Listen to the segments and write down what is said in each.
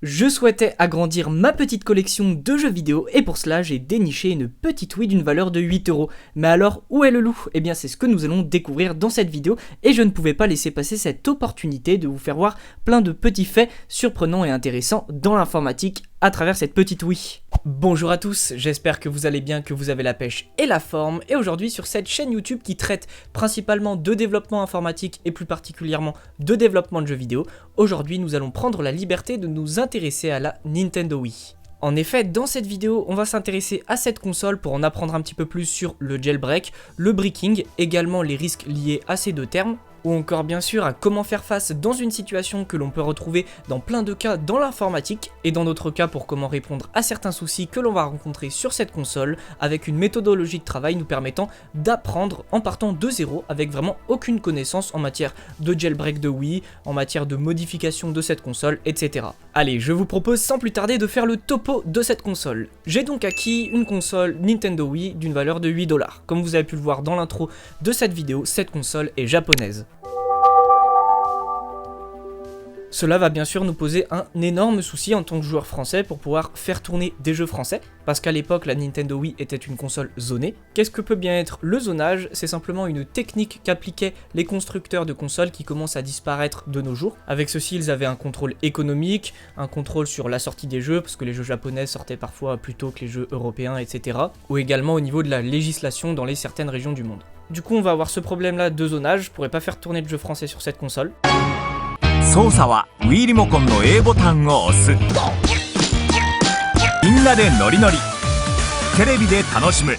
Je souhaitais agrandir ma petite collection de jeux vidéo et pour cela j'ai déniché une petite Wii d'une valeur de 8€. Mais alors où est le loup? Eh bien c'est ce que nous allons découvrir dans cette vidéo et je ne pouvais pas laisser passer cette opportunité de vous faire voir plein de petits faits surprenants et intéressants dans l'informatique à travers cette petite Wii. Bonjour à tous, j'espère que vous allez bien, que vous avez la pêche et la forme, et aujourd'hui sur cette chaîne YouTube qui traite principalement de développement informatique et plus particulièrement de développement de jeux vidéo, aujourd'hui nous allons prendre la liberté de nous intéresser à la Nintendo Wii. En effet, dans cette vidéo, on va s'intéresser à cette console pour en apprendre un petit peu plus sur le jailbreak, le breaking, également les risques liés à ces deux termes, ou encore bien sûr à comment faire face dans une situation que l'on peut retrouver dans plein de cas dans l'informatique, et dans d'autres cas pour comment répondre à certains soucis que l'on va rencontrer sur cette console, avec une méthodologie de travail nous permettant d'apprendre en partant de zéro avec vraiment aucune connaissance en matière de jailbreak de Wii, en matière de modification de cette console, etc. Allez, je vous propose sans plus tarder de faire le topo de cette console. J'ai donc acquis une console Nintendo Wii d'une valeur de 8$. Comme vous avez pu le voir dans l'intro de cette vidéo, cette console est japonaise. Cela va bien sûr nous poser un énorme souci en tant que joueur français pour pouvoir faire tourner des jeux français, parce qu'à l'époque la Nintendo Wii était une console zonée. Qu'est-ce que peut bien être le zonage? C'est simplement une technique qu'appliquaient les constructeurs de consoles qui commencent à disparaître de nos jours. Avec ceci ils avaient un contrôle économique, un contrôle sur la sortie des jeux, parce que les jeux japonais sortaient parfois plus tôt que les jeux européens, etc. Ou également au niveau de la législation dans les certaines régions du monde. Du coup on va avoir ce problème là de zonage, je pourrais pas faire tourner de jeux français sur cette console. 操作は Wii リモコンの A ボタンを押す。みんなでノリノリ。テレビで楽しむ。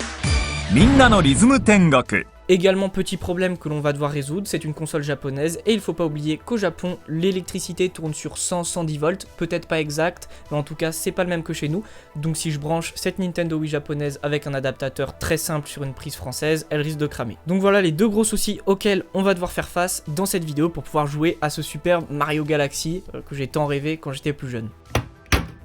みんなのリズム天国。 Également petit problème que l'on va devoir résoudre, c'est une console japonaise et il faut pas oublier qu'au Japon l'électricité tourne sur 100-110 volts, peut-être pas exact, mais en tout cas c'est pas le même que chez nous, donc si je branche cette Nintendo Wii japonaise avec un adaptateur très simple sur une prise française, elle risque de cramer. Donc voilà les deux gros soucis auxquels on va devoir faire face dans cette vidéo pour pouvoir jouer à ce super Mario Galaxy que j'ai tant rêvé quand j'étais plus jeune.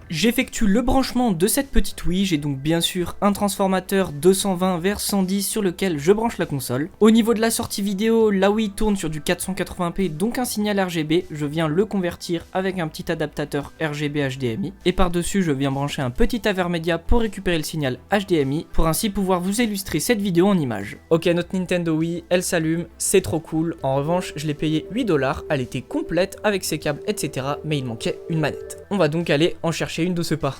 J'effectue le branchement de cette petite Wii, j'ai donc bien sûr un transformateur 220 vers 110 sur lequel je branche la console. Au niveau de la sortie vidéo, la Wii tourne sur du 480p, donc un signal RGB, je viens le convertir avec un petit adaptateur RGB HDMI. Et par-dessus, je viens brancher un petit Avermedia pour récupérer le signal HDMI, pour ainsi pouvoir vous illustrer cette vidéo en images. Ok, notre Nintendo Wii, elle s'allume, c'est trop cool. En revanche, je l'ai payé 8$, elle était complète avec ses câbles, etc. Mais il manquait une manette. On va donc aller en chercher une de ce pas.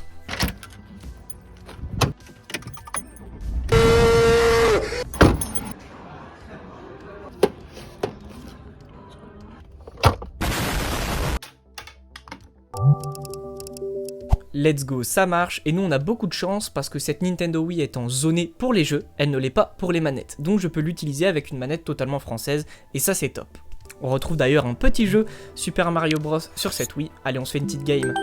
Let's go, ça marche, et nous on a beaucoup de chance parce que cette Nintendo Wii étant zonée pour les jeux, elle ne l'est pas pour les manettes, donc je peux l'utiliser avec une manette totalement française, et ça c'est top. On retrouve d'ailleurs un petit jeu Super Mario Bros sur cette Wii, allez on se fait une petite game.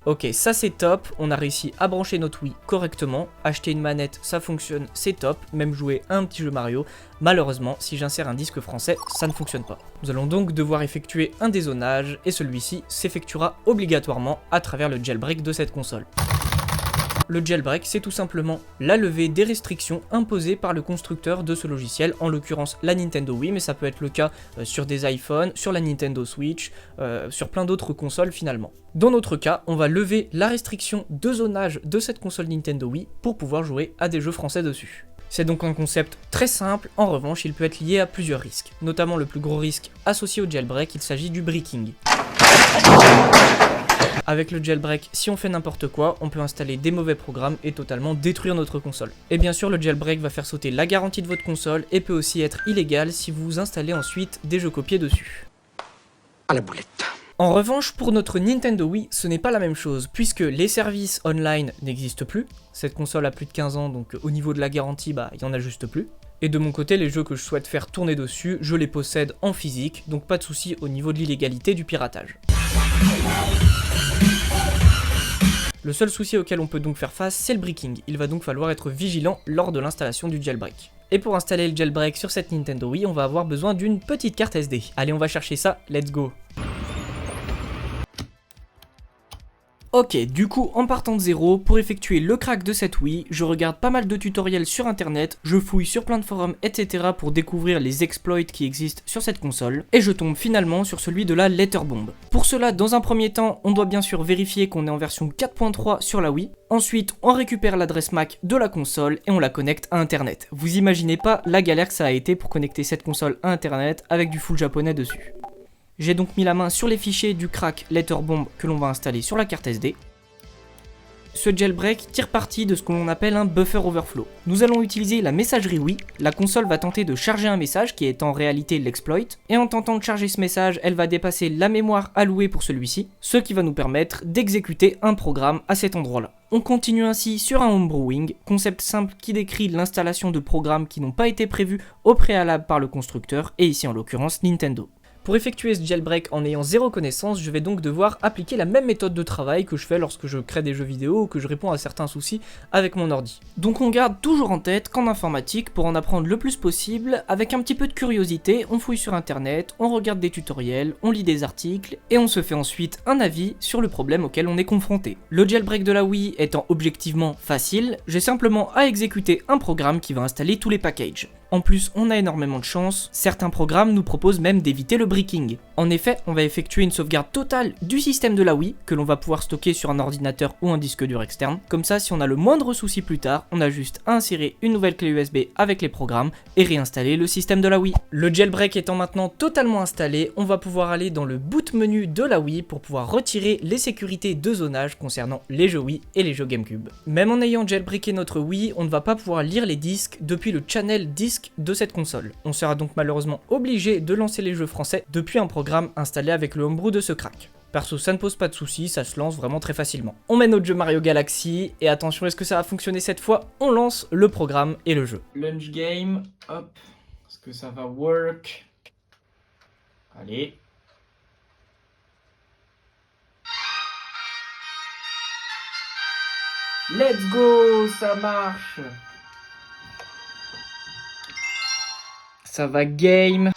Ok, ça c'est top, on a réussi à brancher notre Wii correctement, acheter une manette, ça fonctionne, c'est top, même jouer à un petit jeu Mario. Malheureusement, si j'insère un disque français, ça ne fonctionne pas. Nous allons donc devoir effectuer un dézonage, et celui-ci s'effectuera obligatoirement à travers le jailbreak de cette console. Le jailbreak, c'est tout simplement la levée des restrictions imposées par le constructeur de ce logiciel, en l'occurrence la Nintendo Wii, mais ça peut être le cas sur des iPhones, sur la Nintendo Switch, sur plein d'autres consoles finalement. Dans notre cas, on va lever la restriction de zonage de cette console Nintendo Wii pour pouvoir jouer à des jeux français dessus. C'est donc un concept très simple, en revanche il peut être lié à plusieurs risques, notamment le plus gros risque associé au jailbreak, il s'agit du breaking. Avec le jailbreak, si on fait n'importe quoi, on peut installer des mauvais programmes et totalement détruire notre console. Et bien sûr, le jailbreak va faire sauter la garantie de votre console et peut aussi être illégal si vous installez ensuite des jeux copiés dessus. À la boulette. En revanche, pour notre Nintendo Wii, ce n'est pas la même chose, puisque les services online n'existent plus. Cette console a plus de 15 ans, donc au niveau de la garantie, il n'y en a juste plus. Et de mon côté, les jeux que je souhaite faire tourner dessus, je les possède en physique, donc pas de souci au niveau de l'illégalité du piratage. Le seul souci auquel on peut donc faire face, c'est le breaking. Il va donc falloir être vigilant lors de l'installation du jailbreak. Et pour installer le jailbreak sur cette Nintendo Wii, on va avoir besoin d'une petite carte SD. Allez, on va chercher ça, let's go. Ok, du coup, en partant de zéro, pour effectuer le crack de cette Wii, je regarde pas mal de tutoriels sur internet, je fouille sur plein de forums, etc. pour découvrir les exploits qui existent sur cette console, et je tombe finalement sur celui de la Letterbomb. Pour cela, dans un premier temps, on doit bien sûr vérifier qu'on est en version 4.3 sur la Wii. Ensuite, on récupère l'adresse MAC de la console et on la connecte à internet. Vous imaginez pas la galère que ça a été pour connecter cette console à internet avec du full japonais dessus. J'ai donc mis la main sur les fichiers du crack Letterbomb que l'on va installer sur la carte SD. Ce jailbreak tire parti de ce que l'on appelle un buffer overflow. Nous allons utiliser la messagerie Wii, la console va tenter de charger un message qui est en réalité l'exploit, et en tentant de charger ce message, elle va dépasser la mémoire allouée pour celui-ci, ce qui va nous permettre d'exécuter un programme à cet endroit-là. On continue ainsi sur un homebrewing, concept simple qui décrit l'installation de programmes qui n'ont pas été prévus au préalable par le constructeur, et ici en l'occurrence Nintendo. Pour effectuer ce jailbreak en ayant zéro connaissance, je vais donc devoir appliquer la même méthode de travail que je fais lorsque je crée des jeux vidéo ou que je réponds à certains soucis avec mon ordi. Donc on garde toujours en tête qu'en informatique, pour en apprendre le plus possible, avec un petit peu de curiosité, on fouille sur internet, on regarde des tutoriels, on lit des articles, et on se fait ensuite un avis sur le problème auquel on est confronté. Le jailbreak de la Wii étant objectivement facile, j'ai simplement à exécuter un programme qui va installer tous les packages. En plus, on a énormément de chance, certains programmes nous proposent même d'éviter le bricking. En effet, on va effectuer une sauvegarde totale du système de la Wii, que l'on va pouvoir stocker sur un ordinateur ou un disque dur externe. Comme ça, si on a le moindre souci plus tard, on a juste à insérer une nouvelle clé USB avec les programmes et réinstaller le système de la Wii. Le jailbreak étant maintenant totalement installé, on va pouvoir aller dans le boot menu de la Wii pour pouvoir retirer les sécurités de zonage concernant les jeux Wii et les jeux GameCube. Même en ayant jailbreaké notre Wii, on ne va pas pouvoir lire les disques depuis le channel disque de cette console. On sera donc malheureusement obligé de lancer les jeux français depuis un programme installé avec le homebrew de ce crack. Perso, ça ne pose pas de soucis, ça se lance vraiment très facilement. On met notre jeu Mario Galaxy, et attention, est-ce que ça va fonctionner cette fois? On lance le programme et le jeu. Launch game, hop, est-ce que ça va work? Allez. Let's go, ça marche. Ça va game.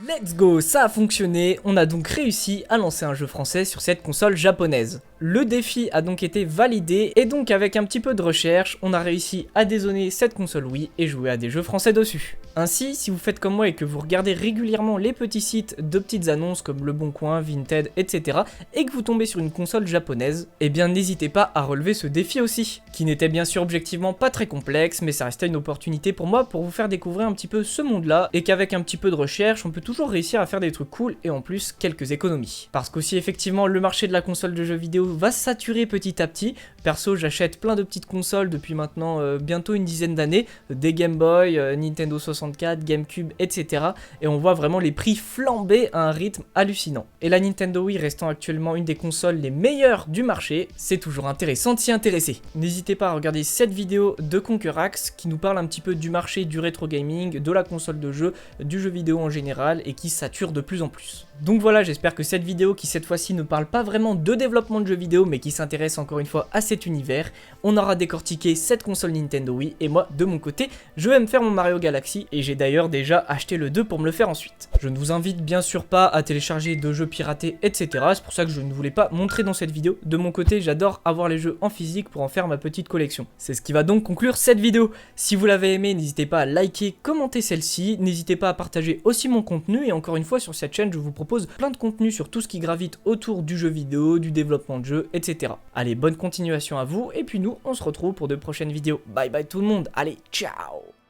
Let's go, ça a fonctionné, on a donc réussi à lancer un jeu français sur cette console japonaise. Le défi a donc été validé et donc avec un petit peu de recherche, on a réussi à dézoner cette console Wii et jouer à des jeux français dessus. Ainsi, si vous faites comme moi et que vous regardez régulièrement les petits sites de petites annonces comme Le Bon Coin, Vinted, etc. et que vous tombez sur une console japonaise, eh bien n'hésitez pas à relever ce défi aussi, qui n'était bien sûr objectivement pas très complexe, mais ça restait une opportunité pour moi pour vous faire découvrir un petit peu ce monde-là et qu'avec un petit peu de recherche, on peut toujours réussir à faire des trucs cool et en plus quelques économies. Parce qu'aussi effectivement le marché de la console de jeux vidéo va se saturer petit à petit. Perso, j'achète plein de petites consoles depuis maintenant bientôt une dizaine d'années, des Game Boy, Nintendo 64, GameCube, etc. Et on voit vraiment les prix flamber à un rythme hallucinant. Et la Nintendo Wii restant actuellement une des consoles les meilleures du marché, c'est toujours intéressant de s'y intéresser. N'hésitez pas à regarder cette vidéo de Conquerax qui nous parle un petit peu du marché du rétro gaming, de la console de jeu, du jeu vidéo en général et qui sature de plus en plus. Donc voilà, j'espère que cette vidéo qui cette fois-ci ne parle pas vraiment de développement de jeux vidéo mais qui s'intéresse encore une fois à cet univers, on aura décortiqué cette console Nintendo Wii et moi de mon côté je vais me faire mon Mario Galaxy et j'ai d'ailleurs déjà acheté le 2 pour me le faire ensuite. Je ne vous invite bien sûr pas à télécharger de jeux piratés etc, c'est pour ça que je ne voulais pas montrer dans cette vidéo. De mon côté j'adore avoir les jeux en physique pour en faire ma petite collection. C'est ce qui va donc conclure cette vidéo. Si vous l'avez aimé, n'hésitez pas à liker, commenter celle-ci, n'hésitez pas à partager aussi mon contenu et encore une fois sur cette chaîne je vous propose plein de contenu sur tout ce qui gravite autour du jeu vidéo, du développement de jeux, etc. Allez, bonne continuation à vous et puis nous on se retrouve pour de prochaines vidéos. Bye bye tout le monde, allez, ciao!